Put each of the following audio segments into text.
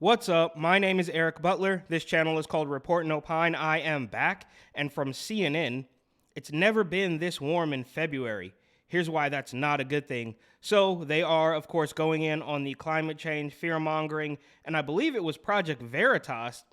What's up? My name is Eric Butler. This channel is called Report and Opine. I am back. And from CNN, it's never been this warm in February. Here's why that's not a good thing. So they are, of course, going in on the climate change, fear-mongering, and I believe it was Project Veritas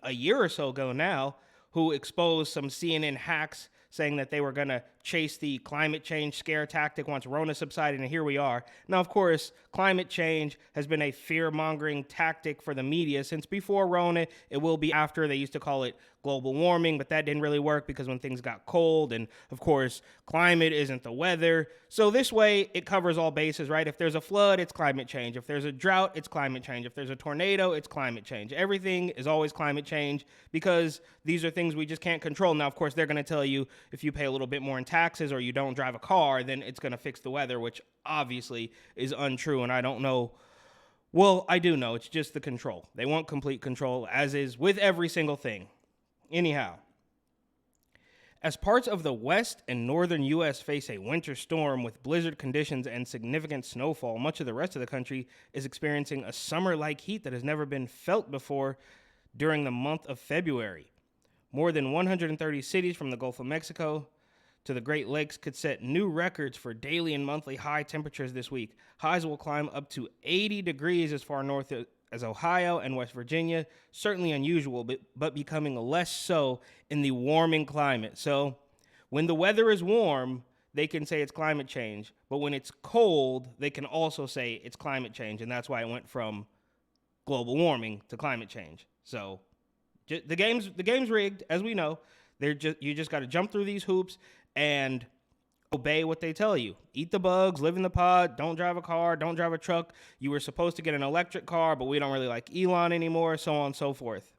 a year or so ago now who exposed some CNN hacks saying that they were going to chase the climate change scare tactic once Rona subsided, and here we are. Now, of course, climate change has been a fear-mongering tactic for the media since before Rona. It will be after. They used to call it global warming, but that didn't really work because when things got cold, and of course, climate isn't the weather. So this way, it covers all bases, right? If there's a flood, it's climate change. If there's a drought, it's climate change. If there's a tornado, it's climate change. Everything is always climate change because these are things we just can't control. Now, of course, they're going to tell you if you pay a little bit more in taxes or you don't drive a car, then it's going to fix the weather, which obviously is untrue, and I don't know. Well, I do know. It's just the control. They want complete control, as is with every single thing. Anyhow, as parts of the west and northern U.S. face a winter storm with blizzard conditions and significant snowfall, much of the rest of the country is experiencing a summer-like heat that has never been felt before during the month of February. More than 130 cities from the Gulf of Mexico to the Great Lakes could set new records for daily and monthly high temperatures this week. Highs will climb up to 80 degrees as far north as Ohio and West Virginia. Certainly unusual, but becoming less so in the warming climate. So when the weather is warm, they can say it's climate change. But when it's cold, they can also say it's climate change. And that's why it went from global warming to climate change. So the game's rigged, as we know. You just got to jump through these hoops and obey what they tell you. Eat the bugs, live in the pod, don't drive a car, don't drive a truck. You were supposed to get an electric car, but we don't really like Elon anymore, so on and so forth.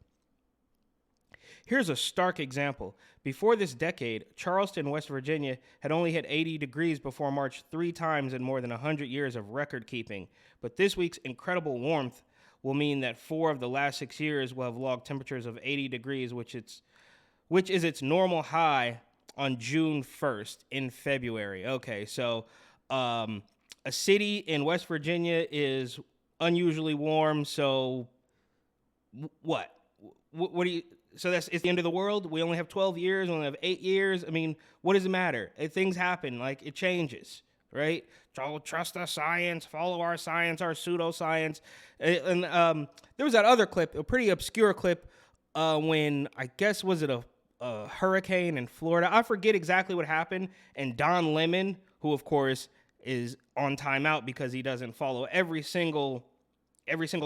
Here's a stark example. Before this decade, Charleston, West Virginia had only hit 80 degrees before March 3 times in more than 100 years of record keeping. But this week's incredible warmth will mean that 4 of the last 6 years will have logged temperatures of 80 degrees, which is its normal high on June 1st in February. Okay, so a city in West Virginia is unusually warm, so what? What do you... So it's the end of the world? We only have 12 years, we only have 8 years? I mean, what does it matter? Things happen, like it changes, right? So trust the science, follow our science, our pseudoscience. And there was that other clip, a pretty obscure clip, when, I guess, was it a hurricane in Florida? I forget exactly what happened. And Don Lemon, who of course is on timeout because he doesn't follow every single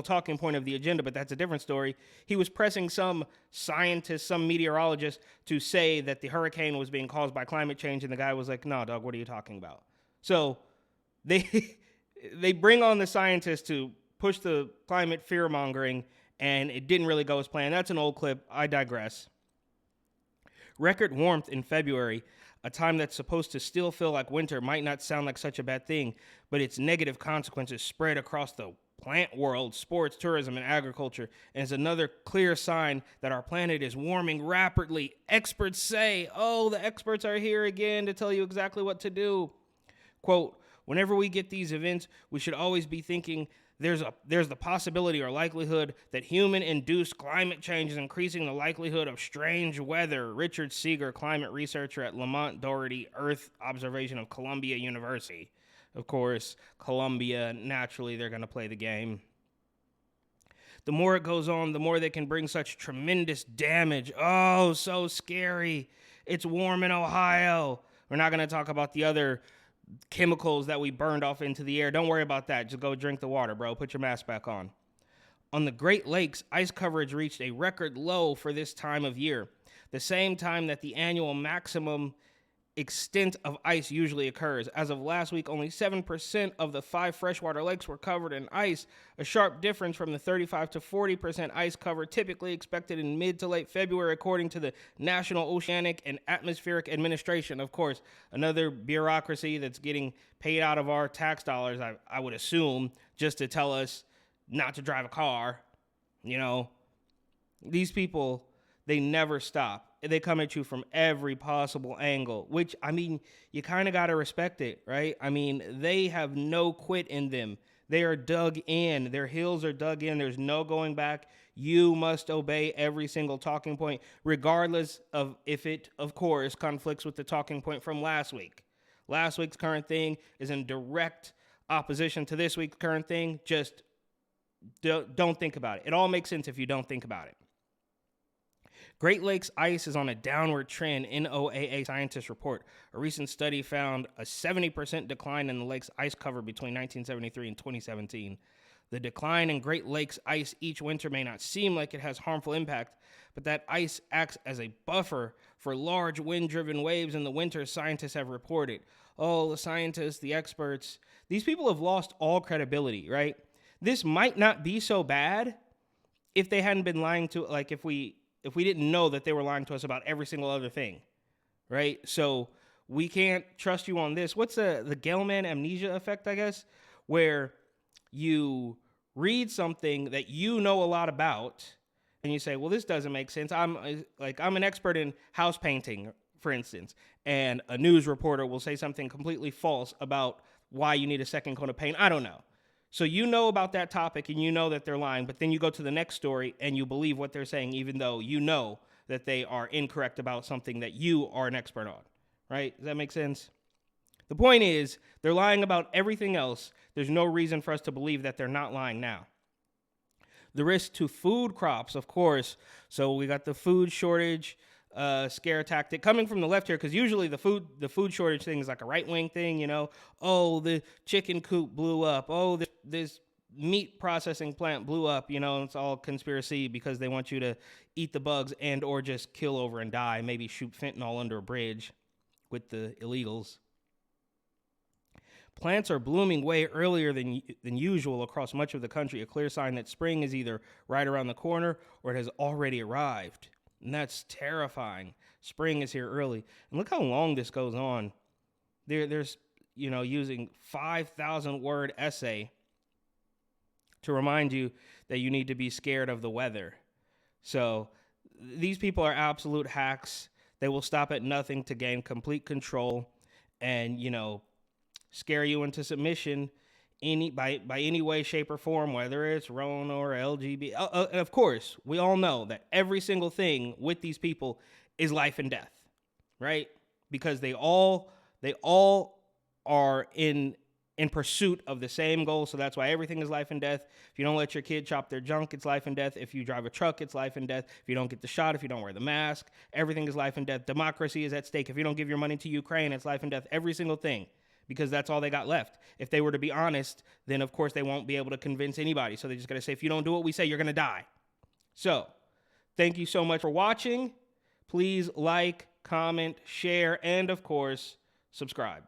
talking point of the agenda, but that's a different story. He was pressing some scientist, some meteorologist to say that the hurricane was being caused by climate change, and the guy was like, "No, dog, what are you talking about?" So they bring on the scientists to push the climate fear-mongering, and it didn't really go as planned. That's an old clip. I digress. Record warmth in February, a time that's supposed to still feel like winter, might not sound like such a bad thing, but its negative consequences spread across the plant world, sports, tourism, and agriculture, and is another clear sign that our planet is warming rapidly. Experts say, the experts are here again to tell you exactly what to do. Quote, "Whenever we get these events, we should always be thinking there's the possibility or likelihood that human-induced climate change is increasing the likelihood of strange weather." Richard Seeger, climate researcher at Lamont Doherty Earth Observation of Columbia University. Of course, Columbia, naturally, they're going to play the game. The more it goes on, the more they can bring such tremendous damage. Oh, so scary. It's warm in Ohio. We're not going to talk about the other chemicals that we burned off into the air. Don't worry about that. Just go drink the water, bro. Put your mask back on. On the Great Lakes, ice coverage reached a record low for this time of year, the same time that the annual maximum extent of ice usually occurs. As of last week, only 7% of the 5 freshwater lakes were covered in ice, a sharp difference from the 35 to 40% ice cover typically expected in mid to late February, according to the National Oceanic and Atmospheric Administration. Of course, another bureaucracy that's getting paid out of our tax dollars, I would assume, just to tell us not to drive a car. You know, these people, they never stop. They come at you from every possible angle, which, I mean, you kind of got to respect it, right? I mean, they have no quit in them. They are dug in. Their heels are dug in. There's no going back. You must obey every single talking point, regardless of if it, of course, conflicts with the talking point from last week. Last week's current thing is in direct opposition to this week's current thing. Just don't think about it. It all makes sense if you don't think about it. Great Lakes ice is on a downward trend, NOAA scientists report. A recent study found a 70% decline in the lake's ice cover between 1973 and 2017. The decline in Great Lakes ice each winter may not seem like it has harmful impact, but that ice acts as a buffer for large wind-driven waves in the winter, scientists have reported. Oh, the scientists, the experts, these people have lost all credibility, right? This might not be so bad if they hadn't been lying to, like if we didn't know that they were lying to us about every single other thing, right? So we can't trust you on this. What's the Gell-Mann amnesia effect, I guess, where you read something that you know a lot about and you say, well, this doesn't make sense. I'm an expert in house painting, for instance, and a news reporter will say something completely false about why you need a second coat of paint. I don't know. So you know about that topic and you know that they're lying, but then you go to the next story and you believe what they're saying, even though you know that they are incorrect about something that you are an expert on, right? Does that make sense? The point is, they're lying about everything else. There's no reason for us to believe that they're not lying now. The risk to food crops, of course. So we got the food shortage scare tactic coming from the left here, because usually the food shortage thing is like a right-wing thing, you know. Oh, the chicken coop blew up. Oh, this meat processing plant blew up. You know, it's all conspiracy because they want you to eat the bugs and or just kill over and die. Maybe shoot fentanyl under a bridge with the illegals. Plants are blooming way earlier than usual across much of the country, a clear sign that spring is either right around the corner or it has already arrived. And that's terrifying. Spring is here early. And look how long this goes on. There's, you know, using 5,000 word essay to remind you that you need to be scared of the weather. So these people are absolute hacks. They will stop at nothing to gain complete control and, you know, scare you into submission by any way, shape, or form, whether it's Rona or LGBT. And of course, we all know that every single thing with these people is life and death, right? Because they all are in pursuit of the same goal. So that's why everything is life and death. If you don't let your kid chop their junk, it's life and death. If you drive a truck, it's life and death. If you don't get the shot, if you don't wear the mask, everything is life and death. Democracy is at stake. If you don't give your money to Ukraine, it's life and death. Every single thing. Because that's all they got left. If they were to be honest, then of course they won't be able to convince anybody. So they just got to say, if you don't do what we say, you're going to die. So thank you so much for watching. Please like, comment, share, and of course, subscribe.